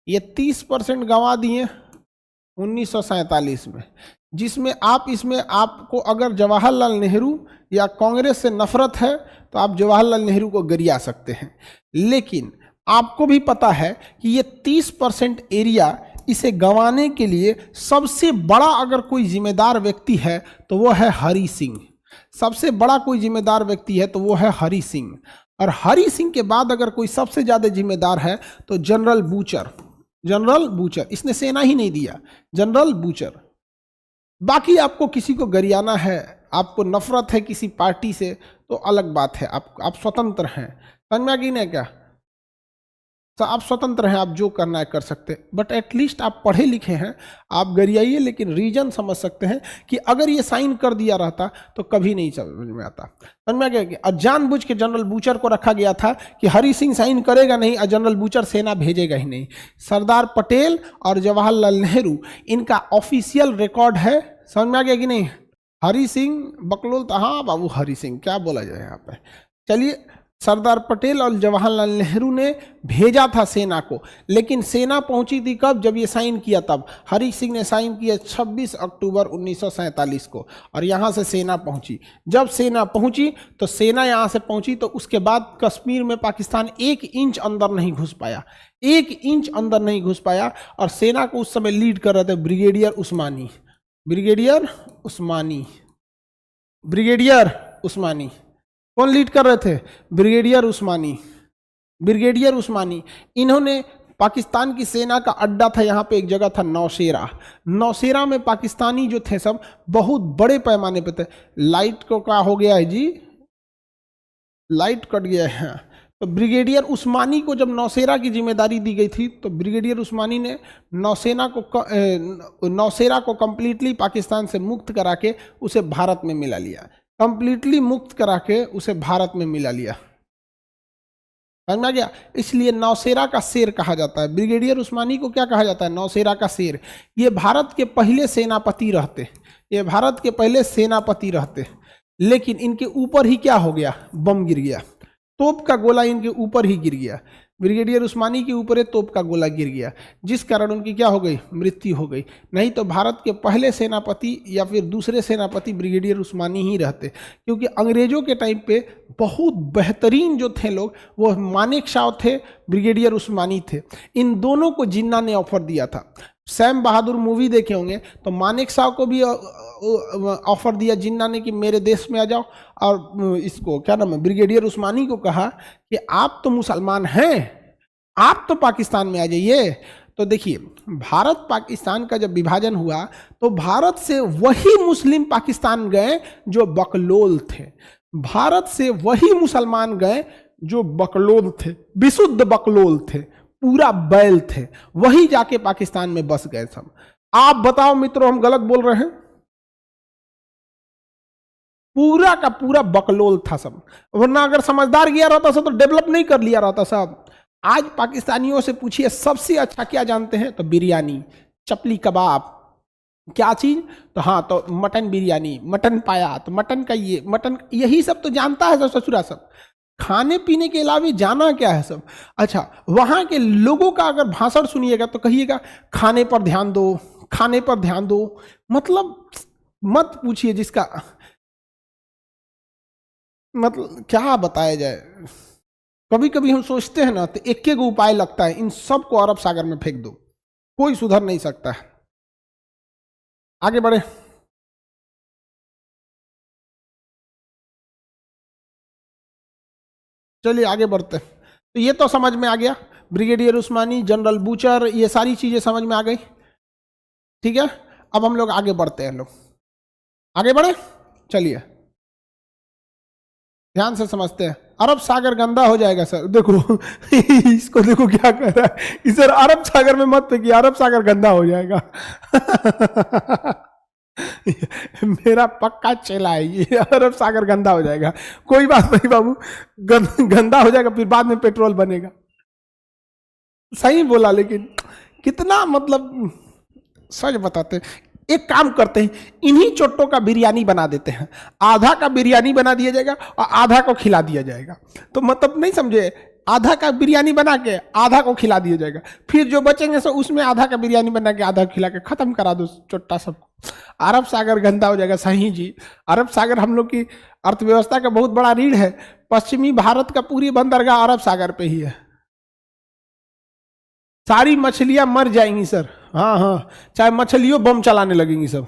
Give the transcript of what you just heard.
ये 30% गंवा दिए 1947 में, जिसमें आप इसमें आपको अगर जवाहरलाल नेहरू या कांग्रेस से नफरत है तो आप जवाहरलाल नेहरू को गरिया सकते हैं, लेकिन आपको भी पता है कि ये 30% एरिया इसे गंवाने के लिए सबसे बड़ा अगर कोई जिम्मेदार व्यक्ति है तो वो है हरि सिंह। सबसे बड़ा कोई जिम्मेदार व्यक्ति है तो वो है हरि सिंह, और हरि सिंह के बाद अगर कोई सबसे ज्यादा जिम्मेदार है तो जनरल बूचर। जनरल बूचर, इसने सेना ही नहीं दिया, जनरल बूचर। बाकी आपको किसी को गरियाना है, आपको नफरत है किसी पार्टी से तो अलग बात है, आप स्वतंत्र हैं। समझ में आ गई ना क्या? तो आप स्वतंत्र हैं, आप जो करना है कर सकते हैं, बट एटलीस्ट आप पढ़े लिखे हैं, आप गरियाइए, लेकिन रीजन समझ सकते हैं कि अगर ये साइन कर दिया रहता तो कभी नहीं समझ में आता। समझ में आ गया? और जानबूझ के जनरल बूचर को रखा गया था कि हरि सिंह साइन करेगा नहीं और जनरल बूचर सेना भेजेगा ही नहीं। सरदार पटेल और जवाहरलाल नेहरू, इनका ऑफिशियल रिकॉर्ड है। समझ में आ गया कि नहीं? हरि सिंह बकलोल, हाँ बाबू हरि सिंह, क्या बोला जाए यहाँ पे। चलिए, सरदार पटेल और जवाहरलाल नेहरू ने भेजा था सेना को, लेकिन सेना पहुंची थी कब? जब ये साइन किया तब। हरि सिंह ने साइन किया 26 अक्टूबर 1947 को, और यहाँ से सेना पहुंची। जब सेना पहुंची तो सेना यहाँ से पहुंची तो उसके बाद कश्मीर में पाकिस्तान 1 इंच अंदर नहीं घुस पाया, 1 इंच अंदर नहीं घुस पाया। और सेना को उस समय लीड कर रहे थे ब्रिगेडियर उस्मानी। ब्रिगेडियर उस्मानी, ब्रिगेडियर उस्मानी। कौन लीड कर रहे थे? ब्रिगेडियर उस्मानी। ब्रिगेडियर उस्मानी, इन्होंने पाकिस्तान की सेना का अड्डा था, यहाँ पे एक जगह था नौशेरा। नौशेरा में पाकिस्तानी जो थे सब बहुत बड़े पैमाने पे थे। लाइट को क्या हो गया है जी? लाइट कट गया है। तो ब्रिगेडियर उस्मानी को जब नौशेरा की जिम्मेदारी दी गई थी तो ब्रिगेडियर उस्मानी ने नौशेरा को कंप्लीटली पाकिस्तान से मुक्त करा के उसे भारत में मिला लिया। कंप्लीटली मुक्त करा के उसे भारत में मिला लिया। समझ में आ गया? इसलिए नौशेरा का शेर कहा जाता है। ब्रिगेडियर उस्मानी को क्या कहा जाता है? नौशेरा का शेर। ये भारत के पहले सेनापति रहते, ये भारत के पहले सेनापति रहते, लेकिन इनके ऊपर ही क्या हो गया? बम गिर गया, तोप का गोला इनके ऊपर ही गिर गया। ब्रिगेडियर उस्मानी के ऊपर तोप का गोला गिर गया, जिस कारण उनकी क्या हो गई? मृत्यु हो गई। नहीं तो भारत के पहले सेनापति या फिर दूसरे सेनापति ब्रिगेडियर उस्मानी ही रहते, क्योंकि अंग्रेजों के टाइम पे बहुत बेहतरीन जो थे लोग वो मानेकशॉ थे, ब्रिगेडियर उस्मानी थे। इन दोनों को जिन्ना ने ऑफर दिया था। सैम बहादुर मूवी देखे होंगे तो मानेकशॉ को भी ऑफर दिया जिन्ना ने कि मेरे देश में आ जाओ, और इसको क्या नाम है, ब्रिगेडियर उस्मानी को कहा कि आप तो मुसलमान हैं, आप तो पाकिस्तान में आ जाइए। तो देखिए, भारत पाकिस्तान का जब विभाजन हुआ तो भारत से वही मुस्लिम पाकिस्तान गए जो बकलोल थे, भारत से वही मुसलमान गए जो बकलोल थे, विशुद्ध बकलोल थे, पूरा बैल थे, वही जाके पाकिस्तान में बस गए सब। आप बताओ मित्रों, हम गलत बोल रहे हैं? पूरा का पूरा बकलोल था सब, वरना अगर समझदार गया रहता सब तो डेवलप नहीं कर लिया रहता सब। आज पाकिस्तानियों से पूछिए सबसे अच्छा क्या जानते हैं तो बिरयानी, चपली कबाब, क्या चीज तो हाँ तो मटन बिरयानी, मटन पाया तो मटन का ये, मटन, यही सब तो जानता है सब ससुरा सब। खाने पीने के अलावा जाना क्या है सब। अच्छा, वहां के लोगों का अगर भाषण सुनिएगा तो कहिएगा खाने पर ध्यान दो, खाने पर ध्यान दो। मतलब मत पूछिए, जिसका मतलब क्या बताया जाए। कभी कभी हम सोचते हैं ना तो एक एक उपाय लगता है, इन सब को अरब सागर में फेंक दो, कोई सुधर नहीं सकता है। आगे बढ़े। चलिए आगे बढ़ते हैं। तो ये तो समझ में आ गया, ब्रिगेडियर उस्मानी, जनरल बूचर, ये सारी चीजें समझ में आ गई। ठीक है, अब हम लोग आगे बढ़ते हैं। लोग आगे बढ़े, चलिए ध्यान से समझते हैं। अरब सागर गंदा हो जाएगा सर, देखो इसको देखो क्या कर रहा है कि सर अरब सागर में मत फेंकिए, अरब सागर गंदा हो जाएगा मेरा पक्का चेला है ये, अरब सागर गंदा हो जाएगा। कोई बात नहीं बाबू, गंदा हो जाएगा फिर बाद में पेट्रोल बनेगा। सही बोला, लेकिन कितना मतलब सच बताते। एक काम करते हैं, इन्हीं चोट्टों का बिरयानी बना देते हैं, आधा का बिरयानी बना दिया जाएगा और आधा को खिला दिया जाएगा। तो मतलब नहीं समझे, आधा का बिरयानी बना के आधा को खिला दिया जाएगा, फिर जो बचेंगे सो उसमें आधा का बिरयानी बना के आधा खिला के खत्म करा दो चुट्टा सबको। अरब सागर गंदा हो जाएगा। सही जी, अरब सागर हम लोग की अर्थव्यवस्था का बहुत बड़ा रीढ़ है। पश्चिमी भारत का पूरी बंदरगाह अरब सागर पे ही है। सारी मछलियां मर जाएंगी सर। हाँ हाँ, चाहे मछलियों बम चलाने लगेंगी सब।